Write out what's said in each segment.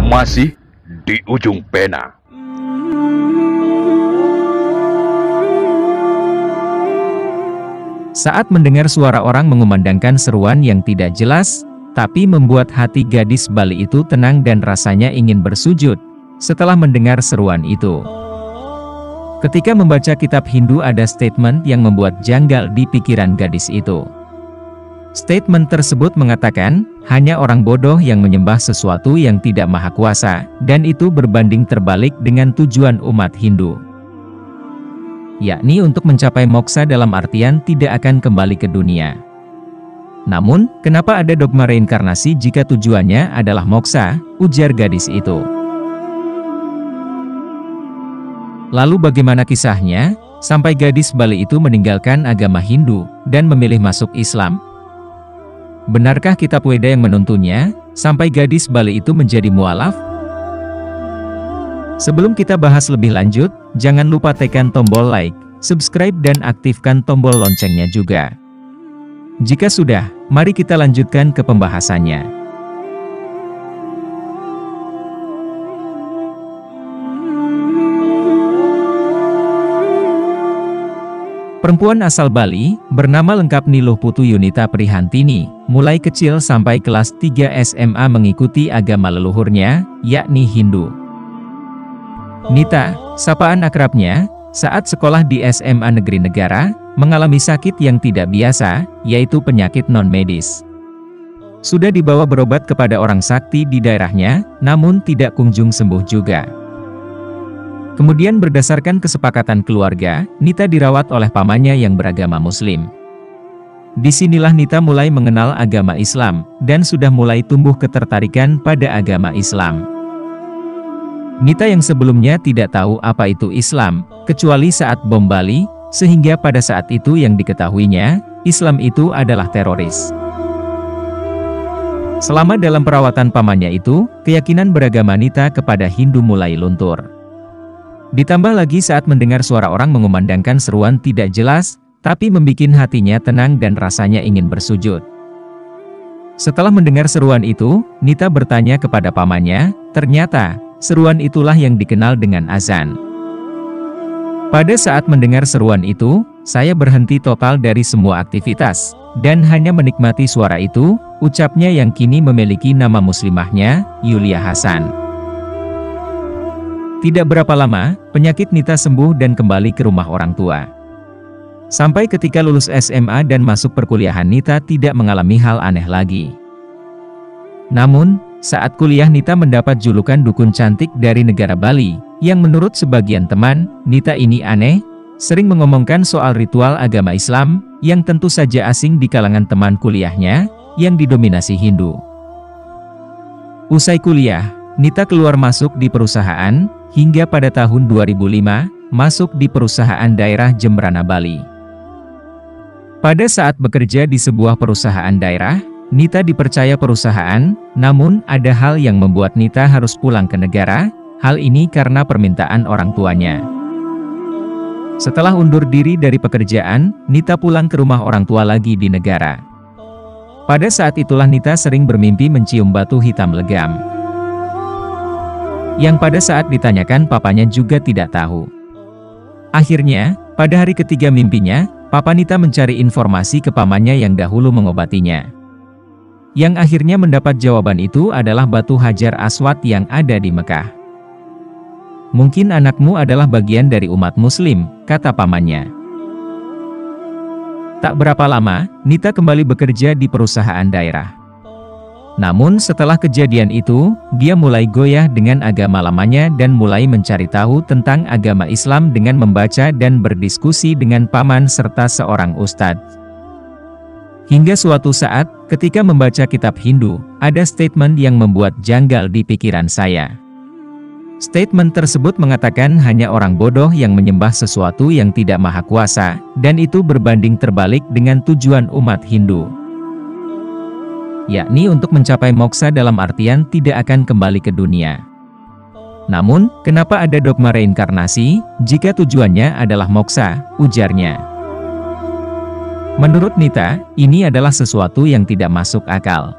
Masih di ujung pena. Saat mendengar suara orang mengumandangkan seruan yang tidak jelas, tapi membuat hati gadis Bali itu tenang dan rasanya ingin bersujud setelah mendengar seruan itu. Ketika membaca kitab Hindu, ada statement yang membuat janggal di pikiran gadis itu. Statement tersebut mengatakan, hanya orang bodoh yang menyembah sesuatu yang tidak maha kuasa, dan itu berbanding terbalik dengan tujuan umat Hindu. Yakni untuk mencapai moksa, dalam artian tidak akan kembali ke dunia. Namun, kenapa ada dogma reinkarnasi jika tujuannya adalah moksa, ujar gadis itu. Lalu bagaimana kisahnya, sampai gadis Bali itu meninggalkan agama Hindu, dan memilih masuk Islam? Benarkah kitab Weda yang menuntunnya, sampai gadis Bali itu menjadi mualaf? Sebelum kita bahas lebih lanjut, jangan lupa tekan tombol like, subscribe dan aktifkan tombol loncengnya juga. Jika sudah, mari kita lanjutkan ke pembahasannya. Perempuan asal Bali, bernama lengkap Niluh Putu Yunita Prihantini, mulai kecil sampai kelas 3 SMA mengikuti agama leluhurnya, yakni Hindu. Nita, sapaan akrabnya, saat sekolah di SMA Negeri Negara, mengalami sakit yang tidak biasa, yaitu penyakit non-medis. Sudah dibawa berobat kepada orang sakti di daerahnya, namun tidak kunjung sembuh juga. Kemudian berdasarkan kesepakatan keluarga, Nita dirawat oleh pamannya yang beragama Muslim. Disinilah Nita mulai mengenal agama Islam, dan sudah mulai tumbuh ketertarikan pada agama Islam. Nita yang sebelumnya tidak tahu apa itu Islam, kecuali saat bom Bali, sehingga pada saat itu yang diketahuinya, Islam itu adalah teroris. Selama dalam perawatan pamannya itu, keyakinan beragama Nita kepada Hindu mulai luntur. Ditambah lagi saat mendengar suara orang mengumandangkan seruan tidak jelas, tapi membuat hatinya tenang dan rasanya ingin bersujud. Setelah mendengar seruan itu, Nita bertanya kepada pamannya, ternyata, seruan itulah yang dikenal dengan azan. Pada saat mendengar seruan itu, saya berhenti total dari semua aktivitas, dan hanya menikmati suara itu, ucapnya yang kini memiliki nama muslimahnya, Yulia Hasan. Tidak berapa lama, penyakit Nita sembuh dan kembali ke rumah orang tua. Sampai ketika lulus SMA dan masuk perkuliahan, Nita tidak mengalami hal aneh lagi. Namun, saat kuliah Nita mendapat julukan dukun cantik dari negara Bali, yang menurut sebagian teman, Nita ini aneh, sering mengomongkan soal ritual agama Islam, yang tentu saja asing di kalangan teman kuliahnya, yang didominasi Hindu. Usai kuliah, Nita keluar masuk di perusahaan, hingga pada tahun 2005, masuk di perusahaan daerah Jembrana, Bali. Pada saat bekerja di sebuah perusahaan daerah, Nita dipercaya perusahaan, namun ada hal yang membuat Nita harus pulang ke negara, hal ini karena permintaan orang tuanya. Setelah undur diri dari pekerjaan, Nita pulang ke rumah orang tua lagi di negara. Pada saat itulah Nita sering bermimpi mencium batu hitam legam. Yang pada saat ditanyakan papanya juga tidak tahu. Akhirnya, pada hari ketiga mimpinya, papa Nita mencari informasi ke pamannya yang dahulu mengobatinya. Yang akhirnya mendapat jawaban itu adalah batu Hajar Aswad yang ada di Mekah. Mungkin anakmu adalah bagian dari umat Muslim, kata pamannya. Tak berapa lama, Nita kembali bekerja di perusahaan daerah. Namun setelah kejadian itu, dia mulai goyah dengan agama lamanya dan mulai mencari tahu tentang agama Islam dengan membaca dan berdiskusi dengan paman serta seorang ustadz. Hingga suatu saat, ketika membaca kitab Hindu, ada statement yang membuat janggal di pikiran saya. Statement tersebut mengatakan hanya orang bodoh yang menyembah sesuatu yang tidak maha kuasa, dan itu berbanding terbalik dengan tujuan umat Hindu. Yakni untuk mencapai moksa, dalam artian tidak akan kembali ke dunia. Namun, kenapa ada dogma reinkarnasi, jika tujuannya adalah moksa, ujarnya. Menurut Nita, ini adalah sesuatu yang tidak masuk akal.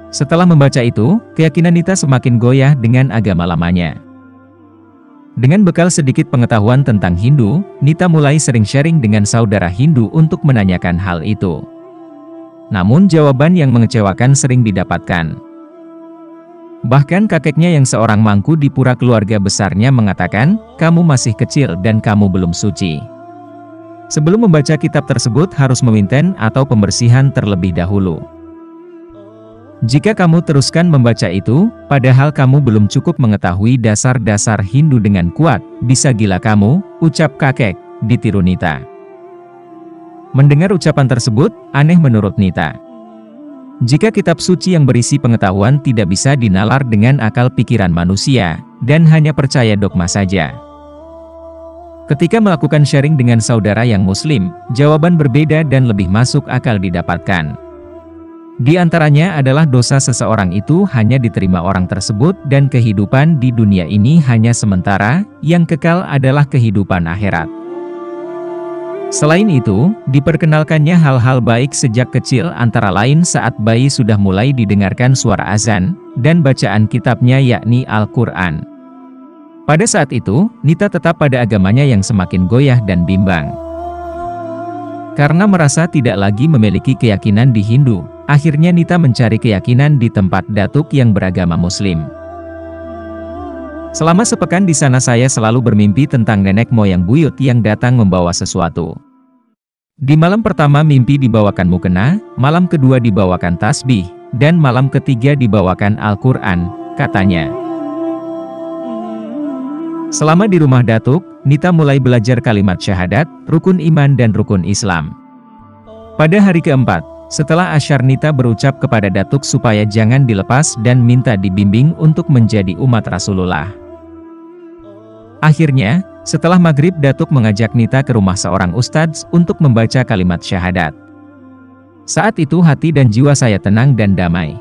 Setelah membaca itu, keyakinan Nita semakin goyah dengan agama lamanya. Dengan bekal sedikit pengetahuan tentang Hindu, Nita mulai sering sharing dengan saudara Hindu untuk menanyakan hal itu. Namun jawaban yang mengecewakan sering didapatkan. Bahkan kakeknya yang seorang mangku di pura keluarga besarnya mengatakan, "Kamu masih kecil dan kamu belum suci. Sebelum membaca kitab tersebut harus mewinten atau pembersihan terlebih dahulu. Jika kamu teruskan membaca itu, padahal kamu belum cukup mengetahui dasar-dasar Hindu dengan kuat, bisa gila kamu," ucap kakek, ditiru Nita. Mendengar ucapan tersebut, aneh menurut Nita. Jika kitab suci yang berisi pengetahuan tidak bisa dinalar dengan akal pikiran manusia, dan hanya percaya dogma saja. Ketika melakukan sharing dengan saudara yang muslim, jawaban berbeda dan lebih masuk akal didapatkan. Di antaranya adalah dosa seseorang itu hanya diterima orang tersebut dan kehidupan di dunia ini hanya sementara, yang kekal adalah kehidupan akhirat. Selain itu, diperkenalkannya hal-hal baik sejak kecil antara lain saat bayi sudah mulai didengarkan suara azan, dan bacaan kitabnya yakni Al-Quran. Pada saat itu, Nita tetap pada agamanya yang semakin goyah dan bimbang. Karena merasa tidak lagi memiliki keyakinan di Hindu, akhirnya Nita mencari keyakinan di tempat datuk yang beragama Muslim. Selama sepekan di sana saya selalu bermimpi tentang nenek moyang buyut yang datang membawa sesuatu. Di malam pertama mimpi dibawakan mukena, malam kedua dibawakan tasbih, dan malam ketiga dibawakan Al-Quran, katanya. Selama di rumah datuk, Nita mulai belajar kalimat syahadat, rukun iman dan rukun Islam. Pada hari keempat, setelah asyar Nita berucap kepada datuk supaya jangan dilepas dan minta dibimbing untuk menjadi umat Rasulullah. Akhirnya, setelah maghrib datuk mengajak Nita ke rumah seorang ustadz untuk membaca kalimat syahadat. Saat itu hati dan jiwa saya tenang dan damai.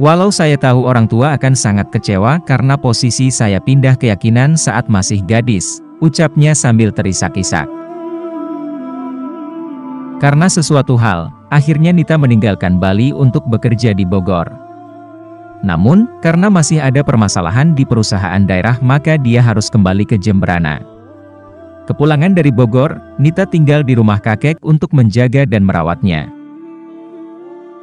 Walau saya tahu orang tua akan sangat kecewa karena posisi saya pindah keyakinan saat masih gadis, ucapnya sambil terisak-isak. Karena sesuatu hal, akhirnya Nita meninggalkan Bali untuk bekerja di Bogor. Namun, karena masih ada permasalahan di perusahaan daerah maka dia harus kembali ke Jembrana. Kepulangan dari Bogor, Nita tinggal di rumah kakek untuk menjaga dan merawatnya.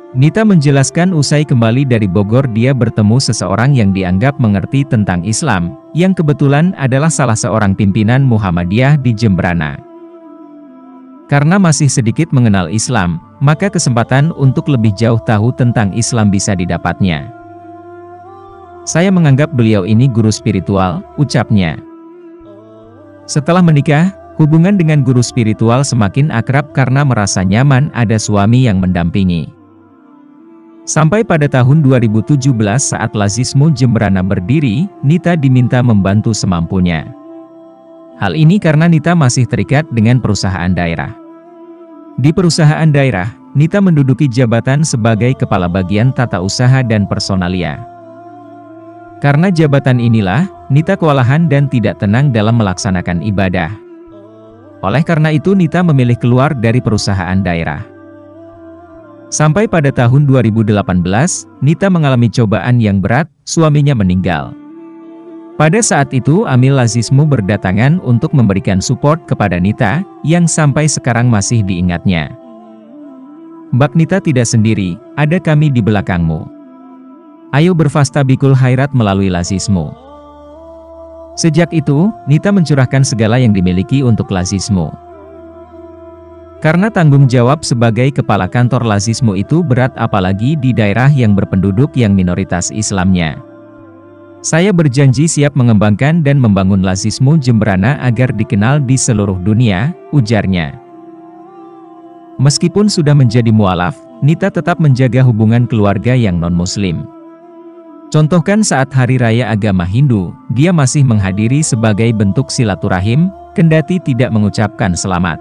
Nita menjelaskan usai kembali dari Bogor dia bertemu seseorang yang dianggap mengerti tentang Islam, yang kebetulan adalah salah seorang pimpinan Muhammadiyah di Jembrana. Karena masih sedikit mengenal Islam, maka kesempatan untuk lebih jauh tahu tentang Islam bisa didapatnya. Saya menganggap beliau ini guru spiritual, ucapnya. Setelah menikah, hubungan dengan guru spiritual semakin akrab karena merasa nyaman ada suami yang mendampingi. Sampai pada tahun 2017 saat Lazismu Jembrana berdiri, Nita diminta membantu semampunya. Hal ini karena Nita masih terikat dengan perusahaan daerah. Di perusahaan daerah, Nita menduduki jabatan sebagai Kepala Bagian Tata Usaha dan Personalia. Karena jabatan inilah, Nita kewalahan dan tidak tenang dalam melaksanakan ibadah. Oleh karena itu Nita memilih keluar dari perusahaan daerah. Sampai pada tahun 2018, Nita mengalami cobaan yang berat, suaminya meninggal. Pada saat itu Amil Lazismu berdatangan untuk memberikan support kepada Nita, yang sampai sekarang masih diingatnya. "Mbak Nita tidak sendiri, ada kami di belakangmu. Ayo berfastabikul khairat melalui Lazismu." Sejak itu, Nita mencurahkan segala yang dimiliki untuk Lazismu. Karena tanggung jawab sebagai kepala kantor Lazismu itu berat apalagi di daerah yang berpenduduk yang minoritas Islamnya. "Saya berjanji siap mengembangkan dan membangun Lazismu Jembrana agar dikenal di seluruh dunia," ujarnya. Meskipun sudah menjadi mualaf, Nita tetap menjaga hubungan keluarga yang non-muslim. Contohkan saat Hari Raya Agama Hindu, dia masih menghadiri sebagai bentuk silaturahim, kendati tidak mengucapkan selamat.